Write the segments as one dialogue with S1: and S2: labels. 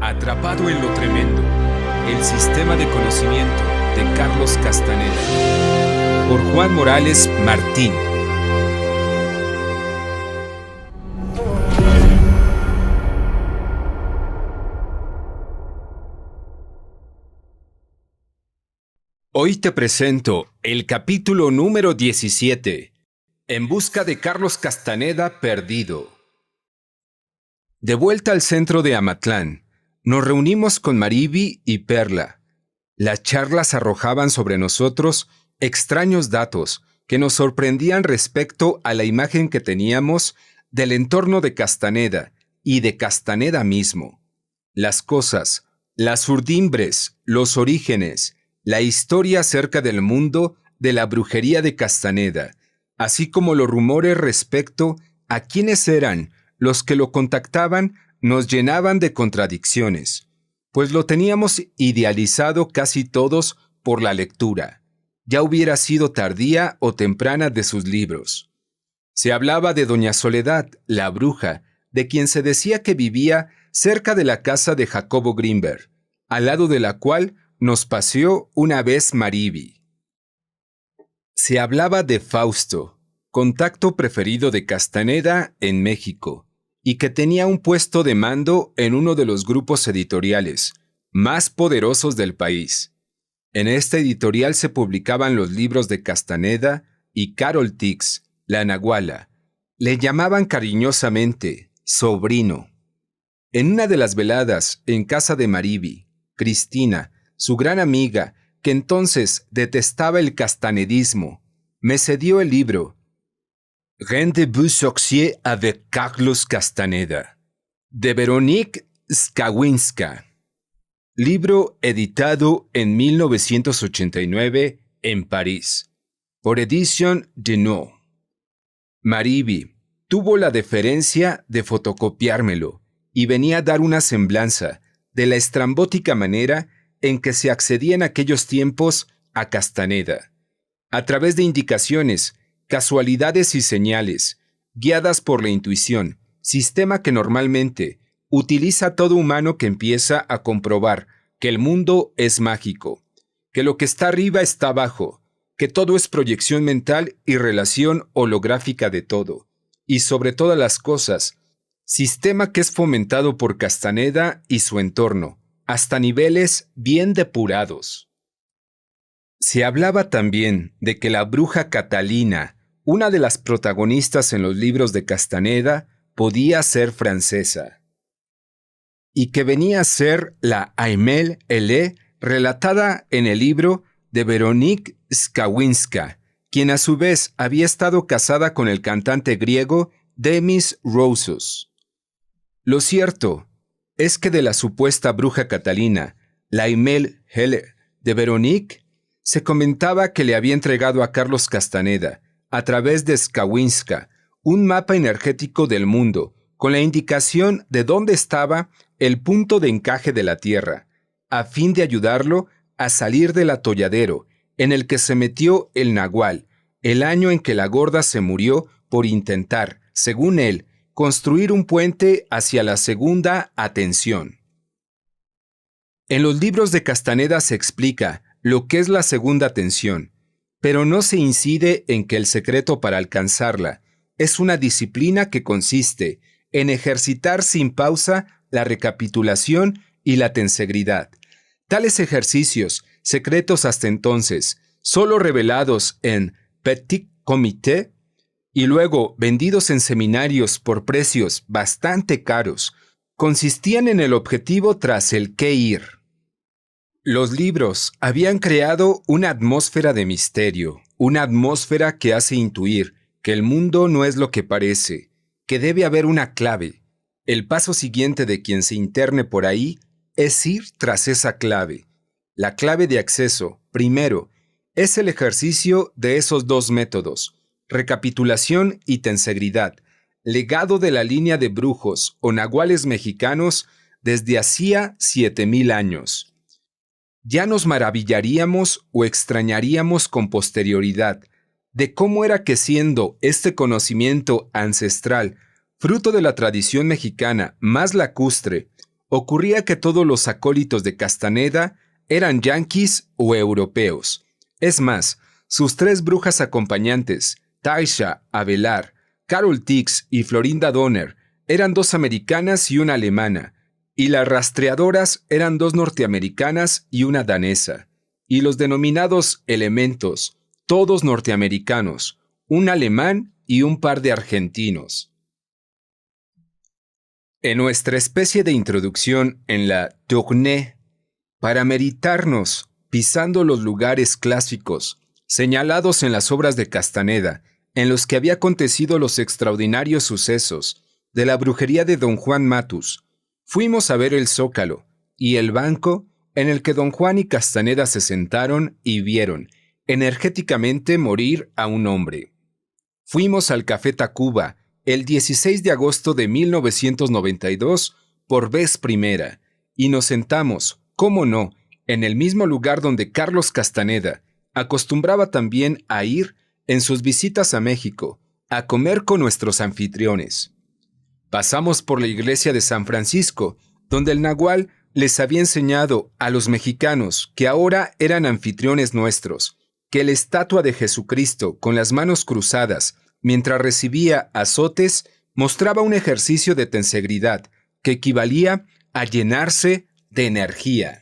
S1: Atrapado en lo tremendo, el sistema de conocimiento de Carlos Castaneda, por Juan Morales Martín. Hoy te presento el capítulo número 17, En busca de Carlos Castaneda perdido. De vuelta al centro de Amatlán, nos reunimos con Mariby y Perla. Las charlas arrojaban sobre nosotros extraños datos que nos sorprendían respecto a la imagen que teníamos del entorno de Castaneda y de Castaneda mismo. Las cosas, las urdimbres, los orígenes, la historia acerca del mundo de la brujería de Castaneda, así como los rumores respecto a quiénes eran los que lo contactaban, nos llenaban de contradicciones, pues lo teníamos idealizado casi todos por la lectura, ya hubiera sido tardía o temprana de sus libros. Se hablaba de Doña Soledad, la bruja, de quien se decía que vivía cerca de la casa de Jacobo Grinberg, al lado de la cual nos paseó una vez Mariby. Se hablaba de Fausto, contacto preferido de Castaneda en México, y que tenía un puesto de mando en uno de los grupos editoriales más poderosos del país. En esta editorial se publicaban los libros de Castaneda y Carol Tix, la Nahuala. Le llamaban cariñosamente sobrino. En una de las veladas en casa de Mariby, Cristina, su gran amiga, que entonces detestaba el castanedismo, me cedió el libro Rendez-vous sorcier avec Carlos Castaneda, de Veronique Skawinska, libro editado en 1989 en París, por Edition Denot. Mariby tuvo la deferencia de fotocopiármelo y venía a dar una semblanza de la estrambótica manera en que se accedía en aquellos tiempos a Castaneda, a través de indicaciones, casualidades y señales, guiadas por la intuición, sistema que normalmente utiliza todo humano que empieza a comprobar que el mundo es mágico, que lo que está arriba está abajo, que todo es proyección mental y relación holográfica de todo, y sobre todas las cosas, sistema que es fomentado por Castaneda y su entorno, hasta niveles bien depurados. Se hablaba también de que la bruja Catalina, una de las protagonistas en los libros de Castaneda, podía ser francesa, y que venía a ser la Aimée Elé relatada en el libro de Veronique Skawinska, quien a su vez había estado casada con el cantante griego Demis Roussos. Lo cierto es que de la supuesta bruja Catalina, la Aimée Elé de Veronique, se comentaba que le había entregado a Carlos Castaneda, a través de Skawinska, un mapa energético del mundo, con la indicación de dónde estaba el punto de encaje de la Tierra, a fin de ayudarlo a salir del atolladero en el que se metió el Nahual, el año en que la gorda se murió por intentar, según él, construir un puente hacia la segunda atención. En los libros de Castaneda se explica lo que es la segunda atención, pero no se incide en que el secreto para alcanzarla es una disciplina que consiste en ejercitar sin pausa la recapitulación y la tensegridad. Tales ejercicios, secretos hasta entonces, solo revelados en Petit Comité y luego vendidos en seminarios por precios bastante caros, consistían en el objetivo tras el qué ir. Los libros habían creado una atmósfera de misterio, una atmósfera que hace intuir que el mundo no es lo que parece, que debe haber una clave. El paso siguiente de quien se interne por ahí es ir tras esa clave. La clave de acceso, primero, es el ejercicio de esos dos métodos, recapitulación y tensegridad, legado de la línea de brujos o nahuales mexicanos desde hacía 7,000 años. Ya nos maravillaríamos o extrañaríamos con posterioridad de cómo era que siendo este conocimiento ancestral, fruto de la tradición mexicana más lacustre, ocurría que todos los acólitos de Castaneda eran yanquis o europeos. Es más, sus 3 brujas acompañantes, Taisha, Avelar, Carol Tix y Florinda Donner, eran 2 americanas y una alemana, y las rastreadoras eran 2 norteamericanas y una danesa, y los denominados elementos, todos norteamericanos, un alemán y un par de argentinos. En nuestra especie de introducción en la Tournée, para meditarnos pisando los lugares clásicos señalados en las obras de Castaneda, en los que había acontecido los extraordinarios sucesos de la brujería de don Juan Matus, fuimos a ver el Zócalo y el banco en el que don Juan y Castaneda se sentaron y vieron energéticamente morir a un hombre. Fuimos al Café Tacuba el 16 de agosto de 1992 por vez primera y nos sentamos, cómo no, en el mismo lugar donde Carlos Castaneda acostumbraba también a ir en sus visitas a México, a comer con nuestros anfitriones. Pasamos por la iglesia de San Francisco, donde el Nahual les había enseñado a los mexicanos que ahora eran anfitriones nuestros, que la estatua de Jesucristo con las manos cruzadas, mientras recibía azotes, mostraba un ejercicio de tensegridad que equivalía a llenarse de energía.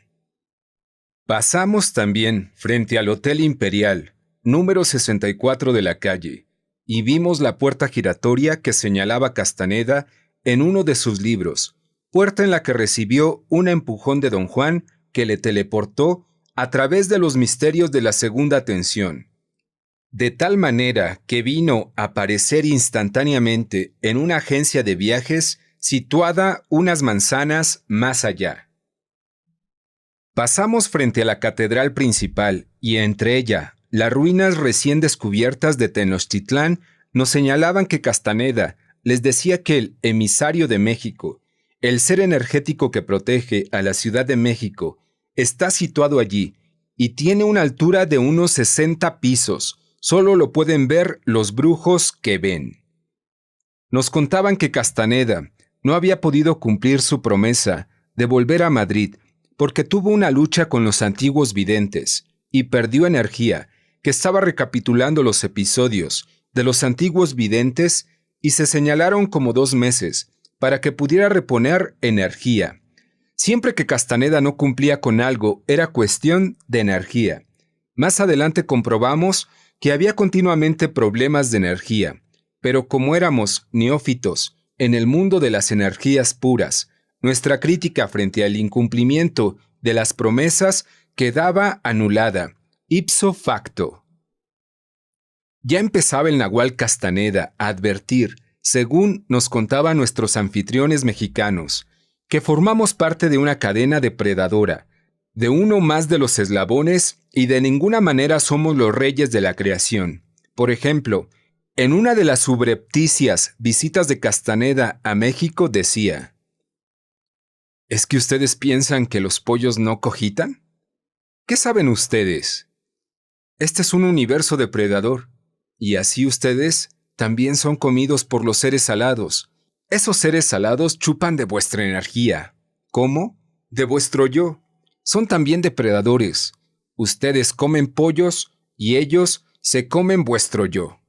S1: Pasamos también frente al Hotel Imperial, número 64 de la calle, y vimos la puerta giratoria que señalaba Castaneda en uno de sus libros, puerta en la que recibió un empujón de don Juan que le teleportó a través de los misterios de la segunda tensión, de tal manera que vino a aparecer instantáneamente en una agencia de viajes situada unas manzanas más allá. Pasamos frente a la catedral principal y entre ella, las ruinas recién descubiertas de Tenochtitlán nos señalaban que Castaneda les decía que el emisario de México, el ser energético que protege a la Ciudad de México, está situado allí y tiene una altura de unos 60 pisos. Solo lo pueden ver los brujos que ven. Nos contaban que Castaneda no había podido cumplir su promesa de volver a Madrid porque tuvo una lucha con los antiguos videntes y perdió energía, que estaba recapitulando los episodios de los antiguos videntes y se señalaron como 2 meses para que pudiera reponer energía. Siempre que Castaneda no cumplía con algo, era cuestión de energía. Más adelante comprobamos que había continuamente problemas de energía, pero como éramos neófitos en el mundo de las energías puras, nuestra crítica frente al incumplimiento de las promesas quedaba anulada, ipso facto. Ya empezaba el Nahual Castaneda a advertir, según nos contaban nuestros anfitriones mexicanos, que formamos parte de una cadena depredadora, de uno más de los eslabones y de ninguna manera somos los reyes de la creación. Por ejemplo, en una de las subrepticias visitas de Castaneda a México decía: ¿Es que ustedes piensan que los pollos no cogitan? ¿Qué saben ustedes? Este es un universo depredador, y así ustedes también son comidos por los seres alados. Esos seres alados chupan de vuestra energía. ¿Cómo? De vuestro yo. Son también depredadores. Ustedes comen pollos y ellos se comen vuestro yo.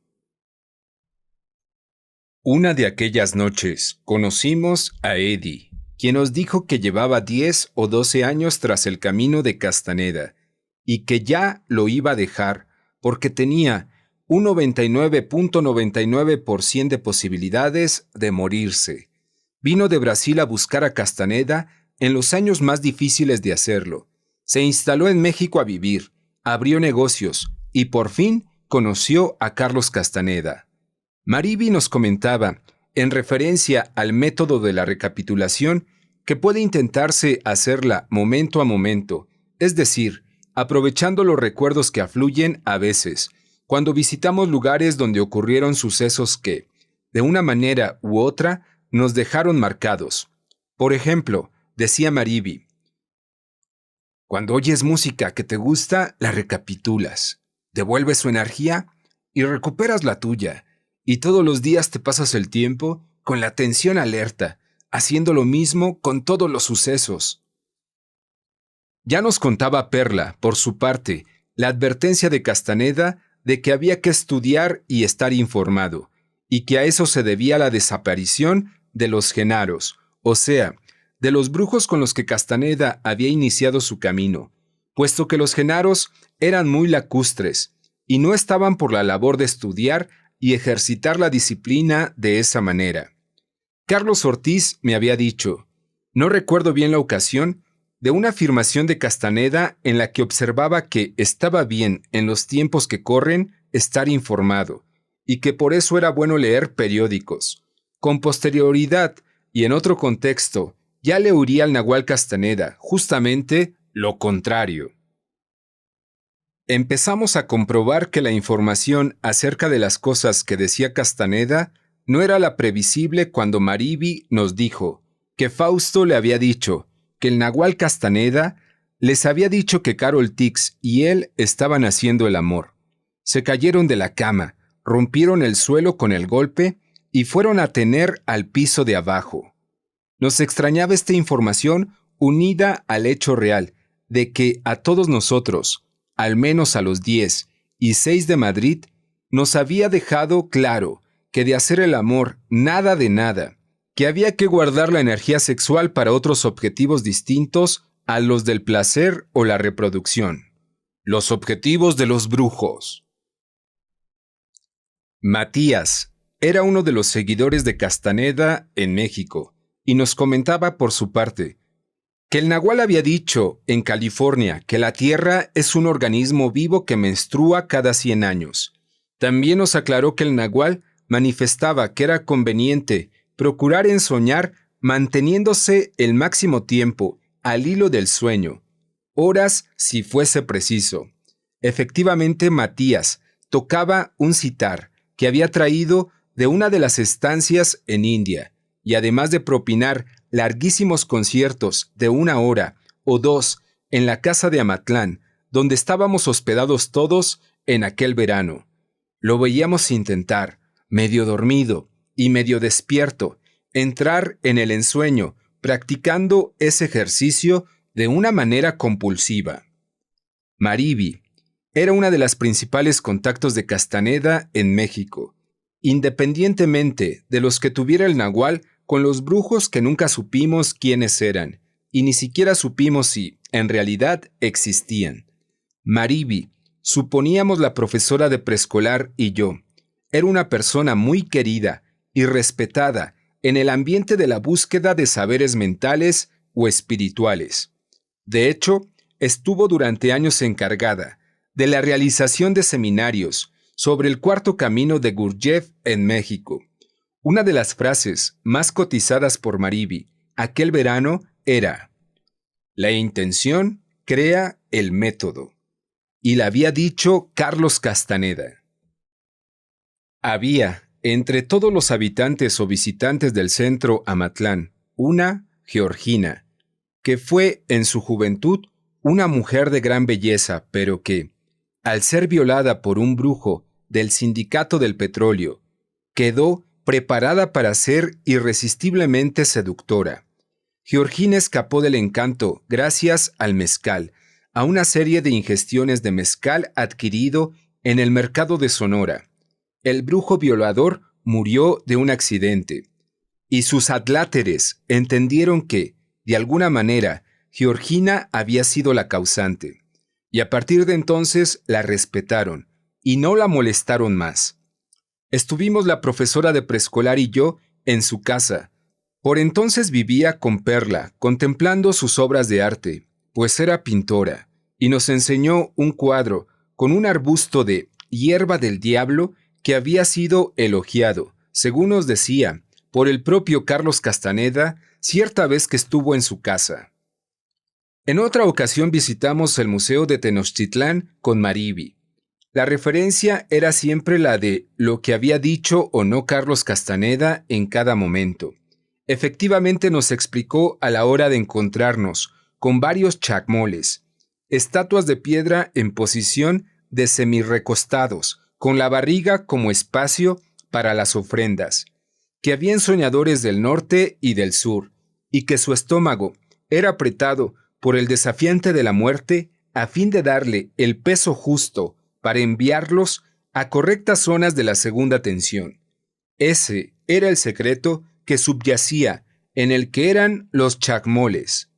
S1: Una de aquellas noches conocimos a Eddie, quien nos dijo que llevaba 10 o 12 años tras el camino de Castaneda y que ya lo iba a dejar porque tenía un 99.99% de posibilidades de morirse. Vino de Brasil a buscar a Castaneda en los años más difíciles de hacerlo. Se instaló en México a vivir, abrió negocios y por fin conoció a Carlos Castaneda. Mariby nos comentaba, en referencia al método de la recapitulación, que puede intentarse hacerla momento a momento, es decir, aprovechando los recuerdos que afluyen a veces, cuando visitamos lugares donde ocurrieron sucesos que, de una manera u otra, nos dejaron marcados. Por ejemplo, decía Mariby, cuando oyes música que te gusta, la recapitulas, devuelves su energía y recuperas la tuya, y todos los días te pasas el tiempo con la atención alerta, haciendo lo mismo con todos los sucesos. Ya nos contaba Perla, por su parte, la advertencia de Castaneda de que había que estudiar y estar informado, y que a eso se debía la desaparición de los genaros, o sea, de los brujos con los que Castaneda había iniciado su camino, puesto que los genaros eran muy lacustres y no estaban por la labor de estudiar y ejercitar la disciplina de esa manera. Carlos Ortiz me había dicho, no recuerdo bien la ocasión, de una afirmación de Castaneda en la que observaba que estaba bien en los tiempos que corren estar informado, y que por eso era bueno leer periódicos. Con posterioridad y en otro contexto, ya le oiría al Nahual Castaneda justamente lo contrario. Empezamos a comprobar que la información acerca de las cosas que decía Castaneda no era la previsible cuando Maribi nos dijo que Fausto le había dicho que el Nahual Castaneda les había dicho que Carol Tix y él estaban haciendo el amor. Se cayeron de la cama, rompieron el suelo con el golpe y fueron a tener al piso de abajo. Nos extrañaba esta información unida al hecho real de que a todos nosotros, al menos a los 10 y 6 de Madrid, nos había dejado claro que de hacer el amor nada de nada, que había que guardar la energía sexual para otros objetivos distintos a los del placer o la reproducción. Los objetivos de los brujos. Matías era uno de los seguidores de Castaneda en México y nos comentaba por su parte que el Nahual había dicho en California que la Tierra es un organismo vivo que menstrua cada 100 años. También nos aclaró que el Nahual manifestaba que era conveniente procurar ensoñar manteniéndose el máximo tiempo al hilo del sueño, horas si fuese preciso. Efectivamente, Matías tocaba un sitar que había traído de una de las estancias en India, y además de propinar larguísimos conciertos de 1 hora o 2 en la casa de Amatlán, donde estábamos hospedados todos en aquel verano. Lo veíamos intentar, medio dormido y medio despierto, entrar en el ensueño, practicando ese ejercicio de una manera compulsiva. Maribi era una de las principales contactos de Castaneda en México, independientemente de los que tuviera el Nahual con los brujos que nunca supimos quiénes eran, y ni siquiera supimos si, en realidad, existían. Maribi, suponíamos la profesora de preescolar y yo, era una persona muy querida y respetada en el ambiente de la búsqueda de saberes mentales o espirituales. De hecho, estuvo durante años encargada de la realización de seminarios sobre el cuarto camino de Gurdjieff en México. Una de las frases más cotizadas por Maribi aquel verano era: la intención crea el método. Y la había dicho Carlos Castaneda. Había, entre todos los habitantes o visitantes del centro Amatlán, una Georgina, que fue en su juventud una mujer de gran belleza, pero que, al ser violada por un brujo del Sindicato del Petróleo, quedó preparada para ser irresistiblemente seductora. Georgina escapó del encanto gracias al mezcal, a una serie de ingestiones de mezcal adquirido en el mercado de Sonora. El brujo violador murió de un accidente, y sus adláteres entendieron que, de alguna manera, Georgina había sido la causante, y a partir de entonces la respetaron, y no la molestaron más. Estuvimos la profesora de preescolar y yo en su casa. Por entonces vivía con Perla, contemplando sus obras de arte, pues era pintora, y nos enseñó un cuadro con un arbusto de hierba del diablo que había sido elogiado, según nos decía, por el propio Carlos Castaneda cierta vez que estuvo en su casa. En otra ocasión visitamos el Museo de Tenochtitlán con Maribi. La referencia era siempre la de lo que había dicho o no Carlos Castaneda en cada momento. Efectivamente nos explicó a la hora de encontrarnos con varios chacmoles, estatuas de piedra en posición de semirrecostados, con la barriga como espacio para las ofrendas, que había soñadores del norte y del sur, y que su estómago era apretado por el desafiante de la muerte a fin de darle el peso justo para enviarlos a correctas zonas de la segunda tensión. Ese era el secreto que subyacía en el que eran los chacmoles.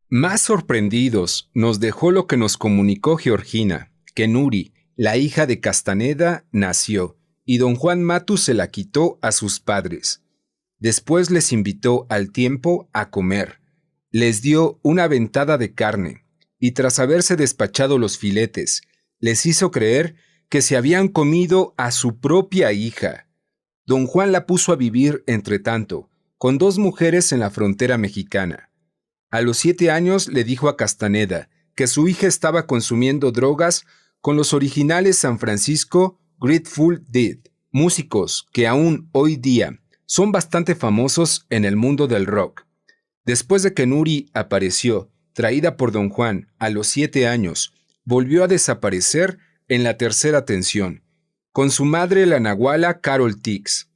S1: Más sorprendidos nos dejó lo que nos comunicó Georgina, que Nuri, la hija de Castaneda, nació, y don Juan Matus se la quitó a sus padres. Después les invitó al tiempo a comer. Les dio una ventada de carne, y tras haberse despachado los filetes, les hizo creer que se habían comido a su propia hija. Don Juan la puso a vivir, entre tanto, con 2 mujeres en la frontera mexicana. A los 7 años le dijo a Castaneda que su hija estaba consumiendo drogas con los originales San Francisco Grateful Dead, músicos que aún hoy día son bastante famosos en el mundo del rock. Después de que Nuri apareció, traída por don Juan a los 7 años, volvió a desaparecer en la tercera tensión, con su madre la nahuala Carol Tix.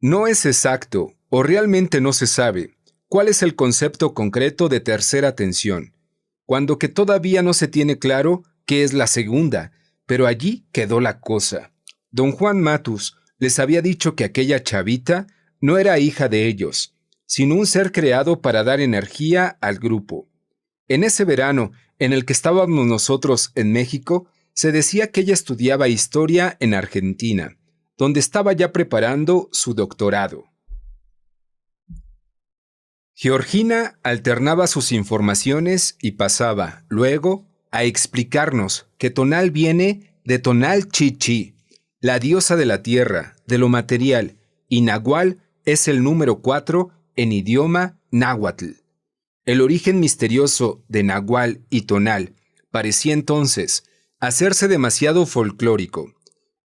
S1: No es exacto, o realmente no se sabe, cuál es el concepto concreto de tercera tensión, cuando que todavía no se tiene claro qué es la segunda, pero allí quedó la cosa. Don Juan Matus les había dicho que aquella chavita no era hija de ellos, sino un ser creado para dar energía al grupo. En ese verano en el que estábamos nosotros en México, se decía que ella estudiaba historia en Argentina, donde estaba ya preparando su doctorado. Georgina alternaba sus informaciones y pasaba, luego, a explicarnos que Tonal viene de Tonal Chichi, la diosa de la tierra, de lo material, y Nahual es el número 4 en idioma náhuatl. El origen misterioso de Nahual y Tonal parecía entonces hacerse demasiado folclórico.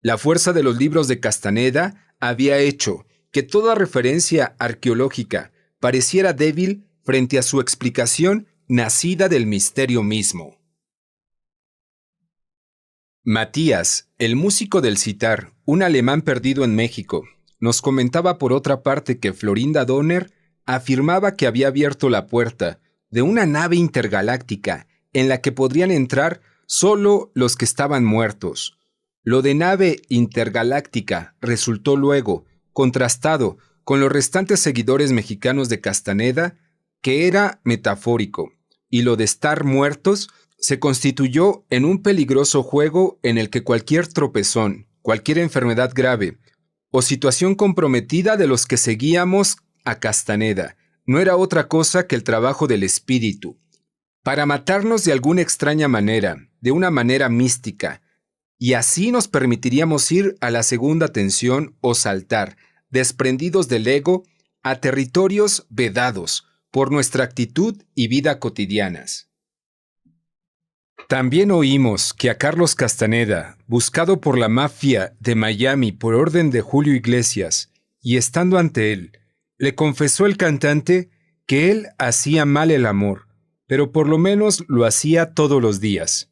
S1: La fuerza de los libros de Castaneda había hecho que toda referencia arqueológica pareciera débil frente a su explicación nacida del misterio mismo. Matías, el músico del sitar, un alemán perdido en México, nos comentaba por otra parte que Florinda Donner afirmaba que había abierto la puerta de una nave intergaláctica en la que podrían entrar solo los que estaban muertos. Lo de nave intergaláctica resultó luego contrastado con los restantes seguidores mexicanos de Castaneda, que era metafórico, y lo de estar muertos se constituyó en un peligroso juego en el que cualquier tropezón, cualquier enfermedad grave o situación comprometida de los que seguíamos a Castaneda no era otra cosa que el trabajo del espíritu, para matarnos de alguna extraña manera, de una manera mística, y así nos permitiríamos ir a la segunda tensión o saltar, desprendidos del ego, a territorios vedados por nuestra actitud y vida cotidianas. También oímos que a Carlos Castaneda, buscado por la mafia de Miami por orden de Julio Iglesias, y estando ante él, le confesó el cantante que él hacía mal el amor, pero por lo menos lo hacía todos los días.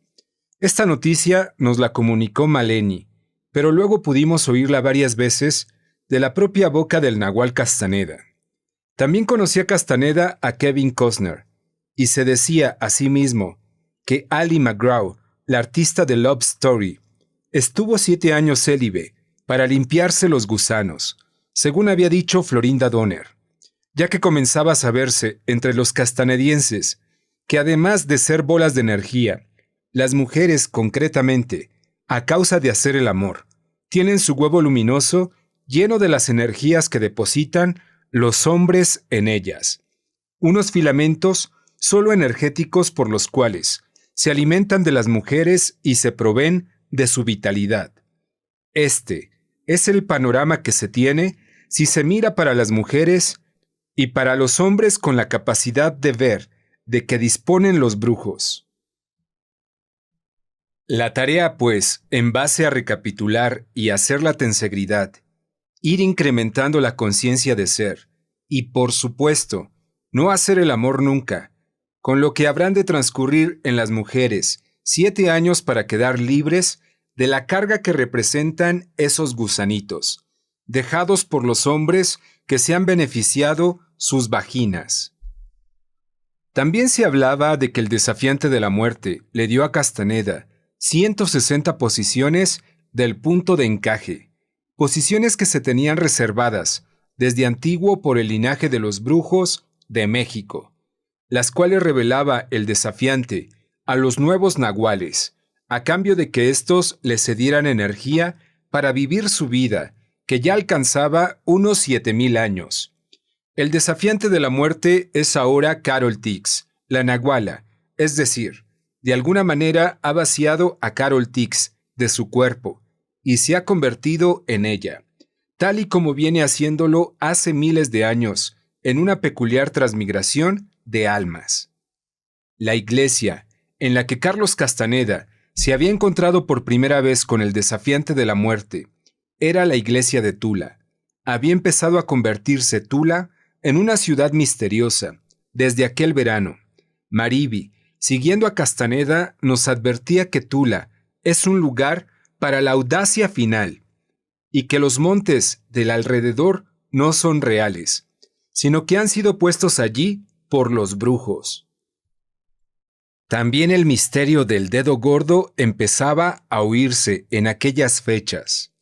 S1: Esta noticia nos la comunicó Maleni, pero luego pudimos oírla varias veces de la propia boca del Nahual Castaneda. También conocía Castaneda a Kevin Costner, y se decía a sí mismo que Ali MacGraw, la artista de Love Story, estuvo 7 años célibe para limpiarse los gusanos, según había dicho Florinda Donner, ya que comenzaba a saberse entre los castanedienses que además de ser bolas de energía, las mujeres concretamente, a causa de hacer el amor, tienen su huevo luminoso lleno de las energías que depositan los hombres en ellas, unos filamentos solo energéticos por los cuales se alimentan de las mujeres y se proveen de su vitalidad. Este es el panorama que se tiene si se mira para las mujeres y para los hombres con la capacidad de ver de que disponen los brujos. La tarea, pues, en base a recapitular y hacer la tensegridad, ir incrementando la conciencia de ser, y por supuesto, no hacer el amor nunca, con lo que habrán de transcurrir en las mujeres 7 años para quedar libres de la carga que representan esos gusanitos, dejados por los hombres que se han beneficiado sus vaginas. También se hablaba de que el desafiante de la muerte le dio a Castaneda 160 posiciones del punto de encaje, posiciones que se tenían reservadas desde antiguo por el linaje de los brujos de México, las cuales revelaba el desafiante a los nuevos nahuales, a cambio de que éstos le cedieran energía para vivir su vida, que ya alcanzaba unos 7,000 años. El desafiante de la muerte es ahora Carol Tix, la nahuala, es decir, de alguna manera ha vaciado a Carol Tix de su cuerpo y se ha convertido en ella, tal y como viene haciéndolo hace miles de años, en una peculiar transmigración de almas. La iglesia, en la que Carlos Castaneda se había encontrado por primera vez con el desafiante de la muerte, era la iglesia de Tula. Había empezado a convertirse Tula en una ciudad misteriosa desde aquel verano. Maribi, siguiendo a Castaneda, nos advertía que Tula es un lugar para la audacia final y que los montes del alrededor no son reales, sino que han sido puestos allí por los brujos. También el misterio del dedo gordo empezaba a oírse en aquellas fechas.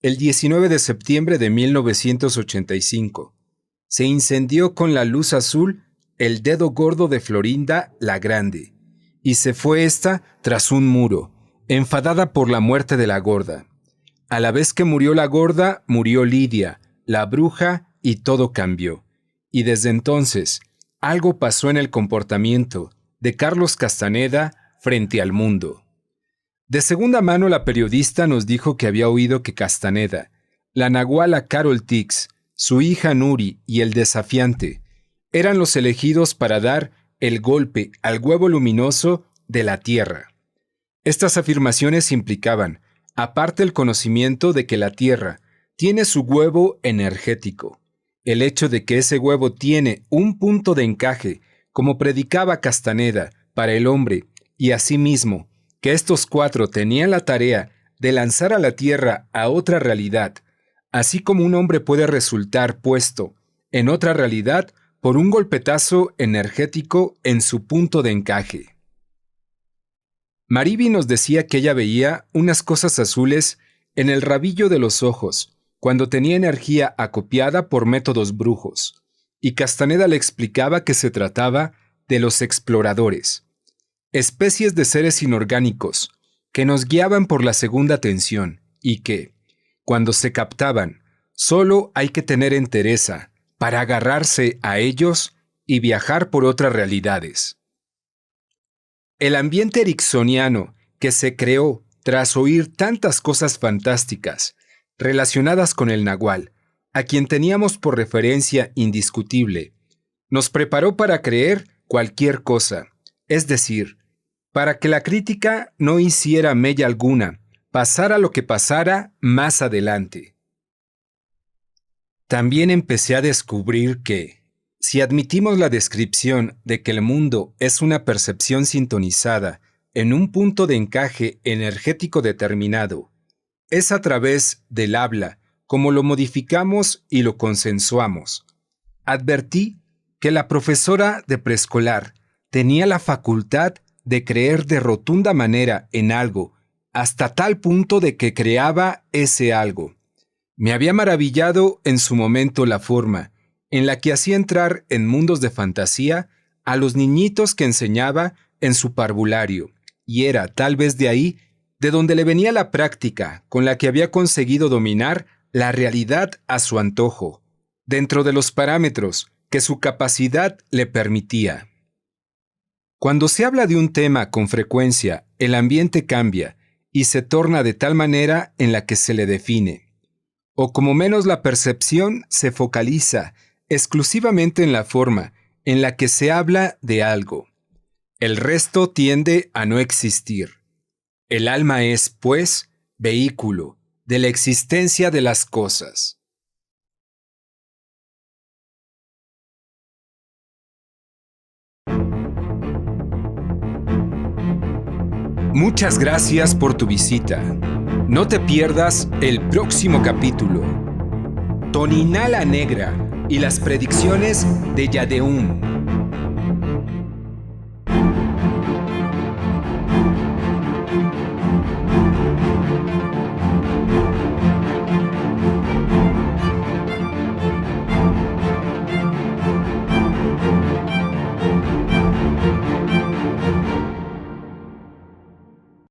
S1: El 19 de septiembre de 1985, se incendió con la luz azul el dedo gordo de Florinda la Grande, y se fue ésta tras un muro, enfadada por la muerte de la gorda. A la vez que murió la gorda, murió Lidia, la bruja, y todo cambió. Y desde entonces, algo pasó en el comportamiento de Carlos Castaneda frente al mundo. De segunda mano, la periodista nos dijo que había oído que Castaneda, la nahuala Carol Tix, su hija Nuri y el desafiante eran los elegidos para dar el golpe al huevo luminoso de la Tierra. Estas afirmaciones implicaban, aparte el conocimiento de que la Tierra tiene su huevo energético, el hecho de que ese huevo tiene un punto de encaje, como predicaba Castaneda, para el hombre, y asimismo, que estos 4 tenían la tarea de lanzar a la Tierra a otra realidad, así como un hombre puede resultar puesto en otra realidad por un golpetazo energético en su punto de encaje. Maribi nos decía que ella veía unas cosas azules en el rabillo de los ojos cuando tenía energía acopiada por métodos brujos, y Castaneda le explicaba que se trataba de los exploradores, especies de seres inorgánicos que nos guiaban por la segunda tensión y que, cuando se captaban, solo hay que tener entereza para agarrarse a ellos y viajar por otras realidades. El ambiente ericksoniano que se creó tras oír tantas cosas fantásticas relacionadas con el nahual, a quien teníamos por referencia indiscutible, nos preparó para creer cualquier cosa, es decir, para que la crítica no hiciera mella alguna, pasara lo que pasara más adelante. También empecé a descubrir que, si admitimos la descripción de que el mundo es una percepción sintonizada en un punto de encaje energético determinado, es a través del habla como lo modificamos y lo consensuamos. Advertí que la profesora de preescolar tenía la facultad de creer de rotunda manera en algo, hasta tal punto de que creaba ese algo. Me había maravillado en su momento la forma en la que hacía entrar en mundos de fantasía a los niñitos que enseñaba en su parvulario, y era tal vez de ahí de donde le venía la práctica con la que había conseguido dominar la realidad a su antojo, dentro de los parámetros que su capacidad le permitía. Cuando se habla de un tema con frecuencia, el ambiente cambia y se torna de tal manera en la que se le define. O como menos la percepción se focaliza exclusivamente en la forma en la que se habla de algo. El resto tiende a no existir. El alma es, pues, vehículo de la existencia de las cosas. Muchas gracias por tu visita. No te pierdas el próximo capítulo. Toniná la Negra y las predicciones de Yadeum.